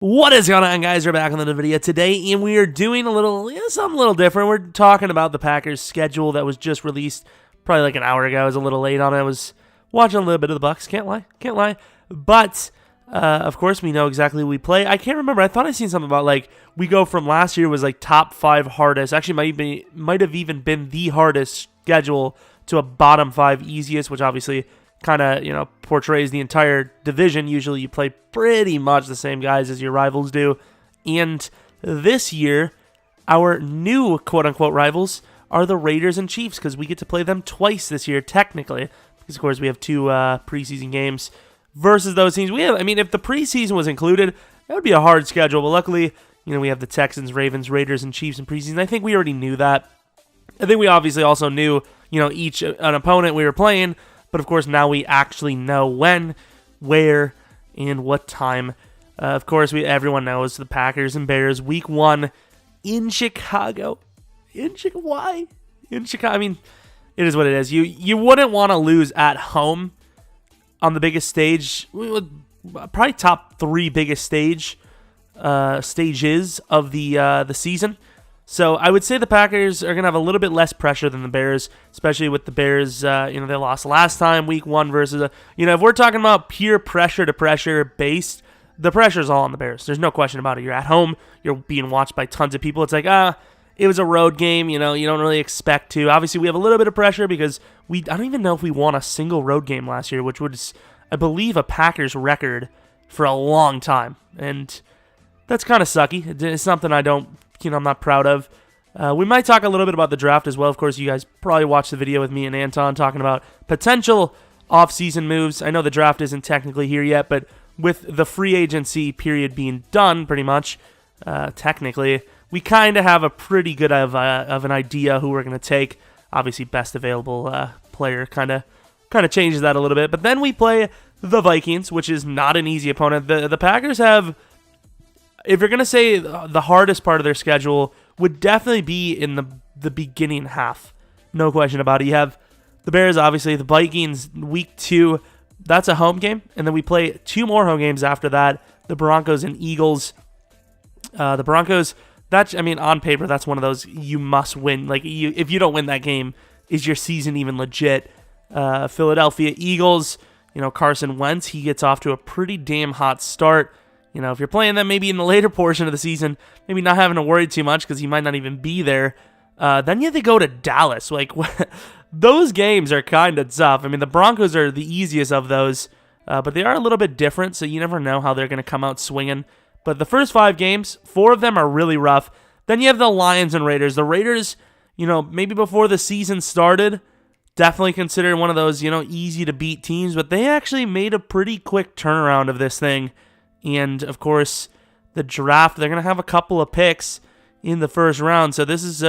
What is going on, guys? We're back on the video today, and we are doing something a little different. We're talking about the Packers' schedule that was just released probably like an hour ago. I was a little late on it. I was watching a little bit of the Bucks. Can't lie. But of course, we know exactly who we play. I can't remember. I thought I seen something about like we go from last year was like top 5 hardest. Actually, might have even been the hardest schedule to a bottom 5 easiest, which obviously kind of, portrays the entire division. Usually you play pretty much the same guys as your rivals do. And this year, our new quote-unquote rivals are the Raiders and Chiefs, because we get to play them twice this year, technically. Because, of course, we have 2 preseason games versus those teams. If the preseason was included, that would be a hard schedule. But luckily, we have the Texans, Ravens, Raiders, and Chiefs in preseason. I think we already knew that. I think we obviously also knew, each an opponent we were playing. But, of course, now we actually know when, where, and what time. Of course, everyone knows the Packers and Bears, Week 1 in Chicago. Why? In Chicago. It is what it is. You wouldn't want to lose at home on the biggest stage. Probably top 3 biggest stages of the season. So I would say the Packers are going to have a little bit less pressure than the Bears, especially with the Bears, they lost last time, Week 1 versus, if we're talking about pure pressure to pressure based, the pressure's all on the Bears. There's no question about it. You're at home, you're being watched by tons of people. It's like, it was a road game, you don't really expect to. Obviously, we have a little bit of pressure because I don't even know if we won a single road game last year, which was, I believe, a Packers record for a long time. And that's kind of sucky. It's something I'm not proud of. We might talk a little bit about the draft as well. Of course, you guys probably watched the video with me and Anton talking about potential off-season moves. I know the draft isn't technically here yet, but with the free agency period being done pretty much, technically, we kind of have a pretty good of an idea who we're going to take. Obviously, best available player kind of changes that a little bit. But then we play the Vikings, which is not an easy opponent. The Packers have... If you're going to say the hardest part of their schedule would definitely be in the beginning half. No question about it. You have the Bears, obviously, the Vikings, Week 2. That's a home game. And then we play 2 more home games after that. The Broncos and Eagles. The Broncos, on paper, that's one of those you must win. Like, if you don't win that game, is your season even legit? Philadelphia Eagles, Carson Wentz, he gets off to a pretty damn hot start. If you're playing them maybe in the later portion of the season, maybe not having to worry too much because he might not even be there. Then you have to go to Dallas. Like, those games are kind of tough. The Broncos are the easiest of those, but they are a little bit different, so you never know how they're going to come out swinging. But the first 5 games, 4 of them are really rough. Then you have the Lions and Raiders. The Raiders, maybe before the season started, definitely considered one of those, easy to beat teams, but they actually made a pretty quick turnaround of this thing. And, of course, the draft, they're going to have a couple of picks in the first round. So this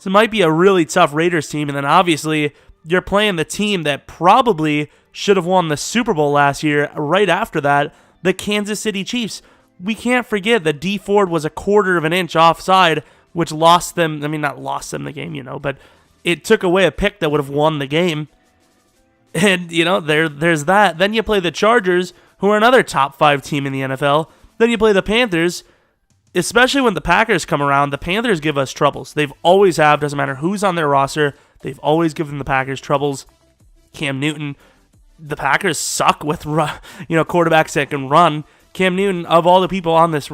might be a really tough Raiders team. And then, obviously, you're playing the team that probably should have won the Super Bowl last year. Right after that, the Kansas City Chiefs. We can't forget that Dee Ford was a quarter of an inch offside, which lost them. Not lost them the game, but it took away a pick that would have won the game. And, there's that. Then you play the Chargers, who are another top 5 team in the NFL. Then you play the Panthers. Especially when the Packers come around, the Panthers give us troubles. They've always have, doesn't matter who's on their roster. They've always given the Packers troubles. Cam Newton, the Packers suck with quarterbacks that can run. Cam Newton, of all the people on this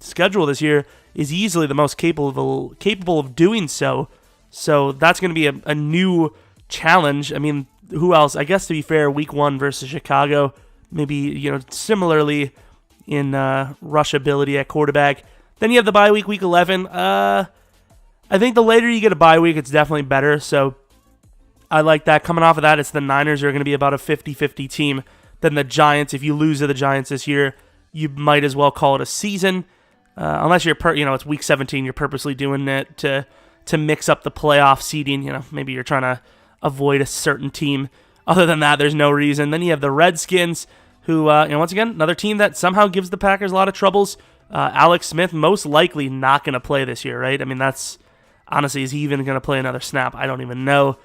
schedule this year, is easily the most capable of doing so. So that's going to be a new challenge. Who else? I guess, to be fair, Week 1 versus Chicago, maybe, similarly in rushability at quarterback. Then you have the bye week, Week 11. I think the later you get a bye week, it's definitely better. So I like that. Coming off of that, it's the Niners are going to be about a 50-50 team. Then the Giants, if you lose to the Giants this year, you might as well call it a season. Unless you're, it's Week 17, you're purposely doing it to mix up the playoff seeding. Maybe you're trying to avoid a certain team. Other than that, there's no reason. Then you have the Redskins, who, once again, another team that somehow gives the Packers a lot of troubles. Alex Smith, most likely not going to play this year, right? That's, honestly, is he even going to play another snap? I don't even know.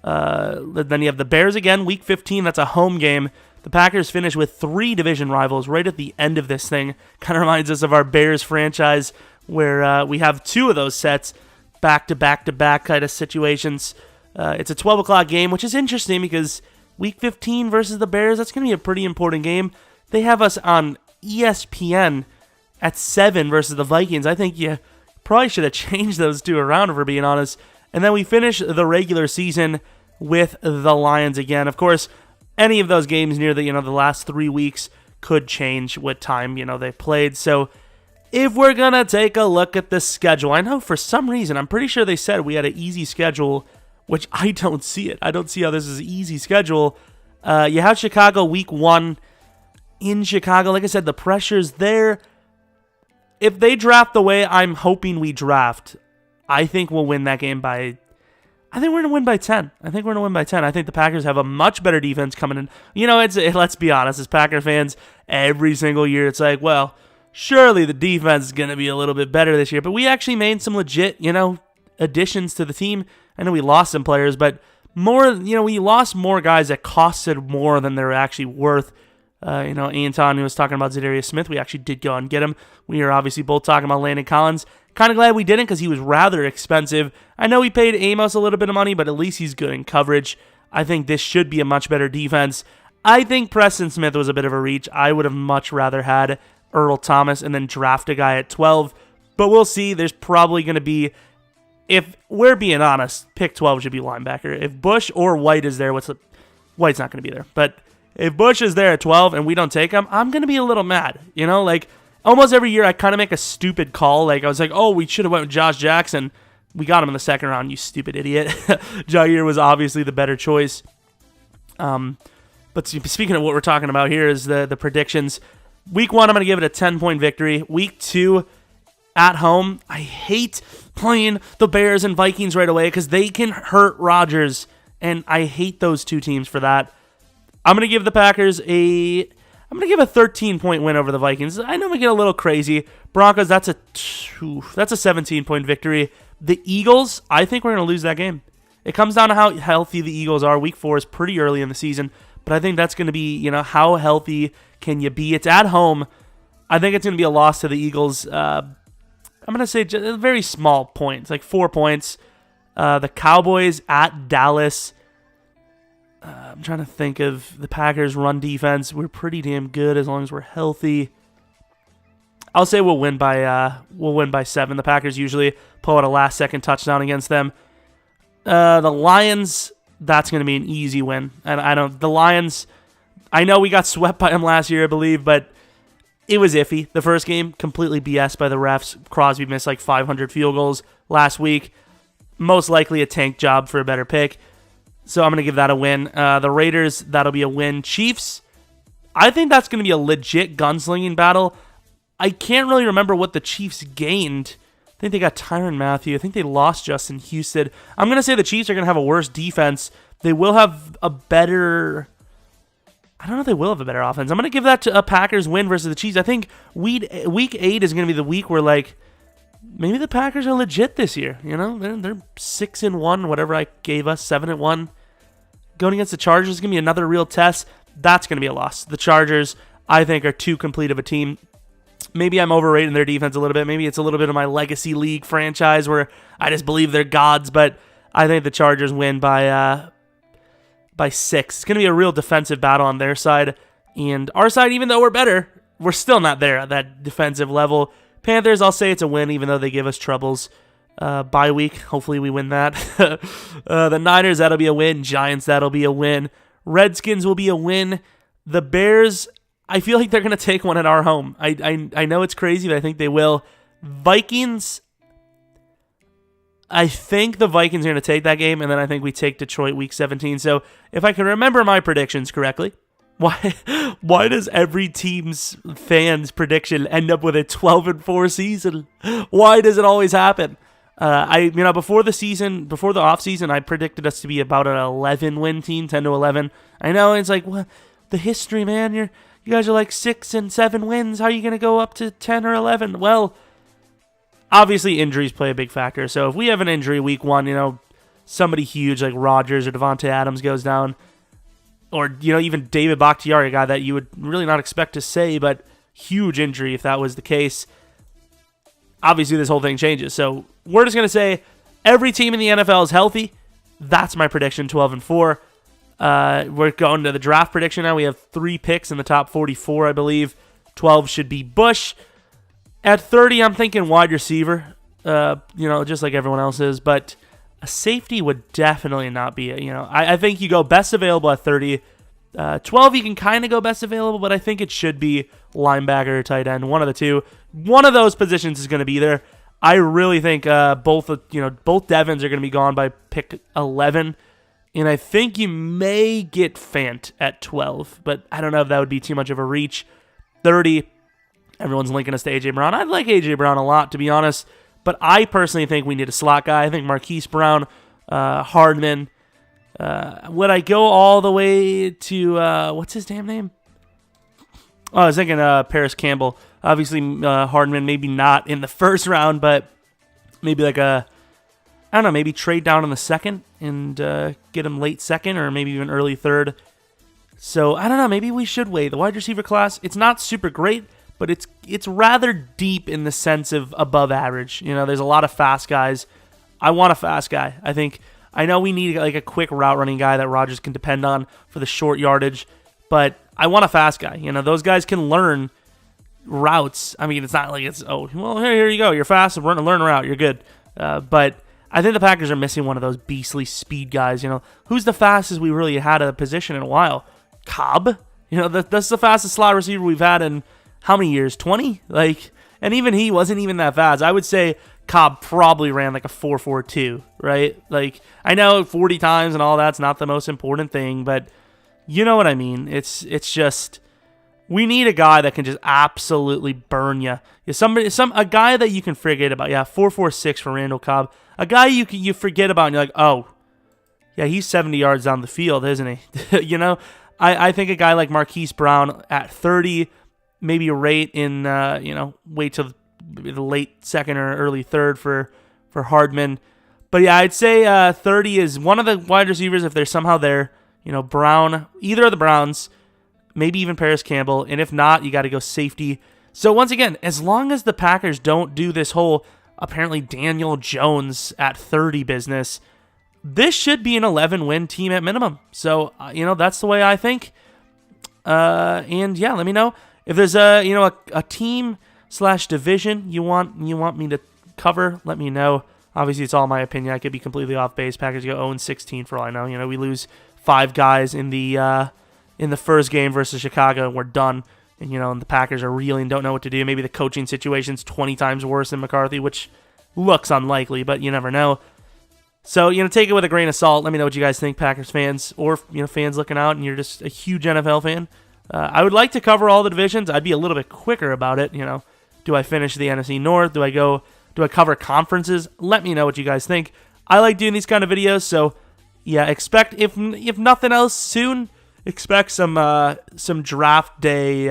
Then you have the Bears again, Week 15. That's a home game. the Packers finish with 3 division rivals right at the end of this thing. Kind of reminds us of our Bears franchise, where we have 2 of those sets back-to-back-to-back kind of situations. It's a 12 o'clock game, which is interesting because Week 15 versus the Bears, that's going to be a pretty important game. They have us on ESPN at 7 versus the Vikings. I think you probably should have changed those 2 around, if we're being honest. And then we finish the regular season with the Lions again. Of course, any of those games near the last 3 weeks could change what time they played. So if we're gonna take a look at the schedule, I know for some reason I'm pretty sure they said we had an easy schedule, which I don't see it. I don't see how this is an easy schedule. You have Chicago Week 1 in Chicago. Like I said, the pressure's there. If they draft the way I'm hoping we draft, I think we'll win that game by... I think we're going to win by 10. I think the Packers have a much better defense coming in. Let's be honest, as Packer fans, every single year it's like, well, surely the defense is going to be a little bit better this year. But we actually made some legit, additions to the team. I know we lost some players, but we lost more guys that costed more than they're actually worth. Anton, who was talking about Zadarius Smith, we actually did go and get him. We are obviously both talking about Landon Collins. Kind of glad we didn't because he was rather expensive. I know we paid Amos a little bit of money, but at least he's good in coverage. I think this should be a much better defense. I think Preston Smith was a bit of a reach. I would have much rather had Earl Thomas and then draft a guy at 12. But we'll see. There's probably going to be, if we're being honest, pick 12 should be linebacker. If Bush or White is there, White's not going to be there. But if Bush is there at 12 and we don't take him, I'm going to be a little mad. Almost every year I kind of make a stupid call. I was like, oh, we should have went with Josh Jackson. We got him in the second round, you stupid idiot. Jair was obviously the better choice. But speaking of what we're talking about here is the predictions. Week 1, I'm going to give it a 10-point victory. Week 2, at home, I hate playing the Bears and Vikings right away because they can hurt Rodgers, and I hate those 2 teams for that. I'm going to give the Packers a 13-point win over the Vikings. I know we get a little crazy. Broncos, that's a 17-point victory. The Eagles, I think we're going to lose that game. It comes down to how healthy the Eagles are. Week 4 is pretty early in the season, but I think that's going to be, how healthy can you be? It's at home. I think it's going to be a loss to the Eagles. I'm going to say just a very small points, like 4 points. The Cowboys at Dallas. I'm trying to think of the Packers' run defense. We're pretty damn good as long as we're healthy. I'll say we'll win by 7. The Packers usually pull out a last-second touchdown against them. The Lions, that's going to be an easy win. And the Lions, I know we got swept by them last year, I believe, but it was iffy. The first game, completely BS by the refs. Crosby missed like 500 field goals last week. Most likely a tank job for a better pick. So I'm going to give that a win. The Raiders, that'll be a win. Chiefs, I think that's going to be a legit gunslinging battle. I can't really remember what the Chiefs gained. I think they got Tyrann Mathieu. I think they lost Justin Houston. I'm going to say the Chiefs are going to have a worse defense. They will have a better... I don't know if they will have a better offense. I'm going to give that to a Packers win versus the Chiefs. I think week 8 is going to be the week where, maybe the Packers are legit this year. They're 6-1, whatever I gave us, 7-1. Going against the Chargers is going to be another real test. That's going to be a loss. The Chargers, I think, are too complete of a team. Maybe I'm overrating their defense a little bit. Maybe it's a little bit of my legacy league franchise where I just believe they're gods, but I think the Chargers win by 6. It's going to be a real defensive battle on their side. And our side, even though we're better, we're still not there at that defensive level. Panthers, I'll say it's a win, even though they give us troubles. Bye week, hopefully we win that. The Niners, that'll be a win. Giants, that'll be a win. Redskins will be a win. The Bears, I feel like they're going to take one at our home. I know it's crazy, but I think they will. Vikings, I think the Vikings are going to take that game, and then I think we take Detroit week 17. So if I can remember my predictions correctly, why does every team's fans' prediction end up with a 12-4 season? Why does it always happen? Before the offseason, I predicted us to be about an 11-win team, 10-11. I know it's like, what, the history, man. You guys are like 6 and 7 wins. How are you going to go up to 10 or 11? Well, obviously injuries play a big factor. So if we have an injury week 1, somebody huge like Rodgers or Devontae Adams goes down, or, even David Bakhtiari, a guy that you would really not expect to say, but huge injury if that was the case. Obviously, this whole thing changes. So we're just going to say every team in the NFL is healthy. That's my prediction, 12-4. We're going to the draft prediction now. We have 3 picks in the top 44, I believe. 12 should be Bush. At 30, I'm thinking wide receiver, just like everyone else is. But a safety would definitely not be it. I think you go best available at 30. 12, you can kind of go best available, but I think it should be linebacker or tight end, one of the two. One of those positions is going to be there. I really think both Devons are going to be gone by pick 11, and I think you may get Fant at 12, but I don't know if that would be too much of a reach. 30, everyone's linking us to A.J. Brown. I like A.J. Brown a lot, to be honest, but I personally think we need a slot guy. I think Marquise Brown, Hardman. Would I go all the way to, what's his damn name? Oh, I was thinking Paris Campbell. Obviously, Hardman, maybe not in the first round, but maybe maybe trade down in the second and get him late second or maybe even early third. So, I don't know, maybe we should wait. The wide receiver class, it's not super great, but it's rather deep in the sense of above average. There's a lot of fast guys. I want a fast guy. I know we need like a quick route running guy that Rodgers can depend on for the short yardage, but I want a fast guy. Those guys can learn routes. I mean, it's not like it's, here you go, you're fast, learn a route, you're good. But I think the Packers are missing one of those beastly speed guys. Who's the fastest we really had at a position in a while? Cobb. That's the fastest slot receiver we've had in how many years? 20? And even he wasn't even that fast. I would say Cobb probably ran like a 4.42, right? I know 40 times and all that's not the most important thing, but you know what I mean. It's just, we need a guy that can just absolutely burn you. A guy that you can forget about. Yeah, 4.46 for Randall Cobb. A guy you forget about and you're like, oh, yeah, he's 70 yards down the field, isn't he? I think a guy like Marquise Brown at 30, maybe rate in, wait till the late second or early third for Hardman. But yeah, I'd say 30 is one of the wide receivers if they're somehow there. Brown, either of the Browns, maybe even Paris Campbell, and if not, you got to go safety. So once again, as long as the Packers don't do this whole apparently Daniel Jones at 30 business, this should be an 11-win team at minimum. So, that's the way I think. And yeah, let me know if there's a team / division you want me to cover. Let me know. Obviously, it's all my opinion. I could be completely off base. Packers go 0-16 for all I know. We lose 5 guys in the first game versus Chicago, and we're done. And and the Packers are reeling, don't know what to do. Maybe the coaching situation's 20 times worse than McCarthy, which looks unlikely, but you never know. So, take it with a grain of salt. Let me know what you guys think, Packers fans, or fans looking out and you're just a huge NFL fan. I would like to cover all the divisions. I'd be a little bit quicker about it. Do I finish the NFC North? Do I cover conferences? Let me know what you guys think. I like doing these kind of videos, so yeah, expect, if nothing else soon, expect some draft day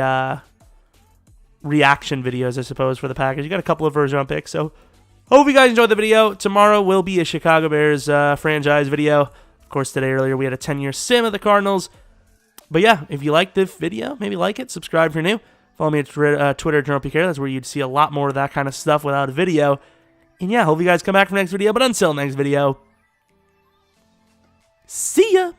reaction videos, I suppose, for the Packers. You got a couple of first round picks, so hope you guys enjoyed the video. Tomorrow will be a Chicago Bears franchise video. Of course, earlier we had a 10-year sim of the Cardinals. But yeah, if you like this video, maybe like it, subscribe if you're new. Follow me at Twitter, Jeromepkr. That's where you'd see a lot more of that kind of stuff without a video. And yeah, hope you guys come back for the next video. But until next video, see ya!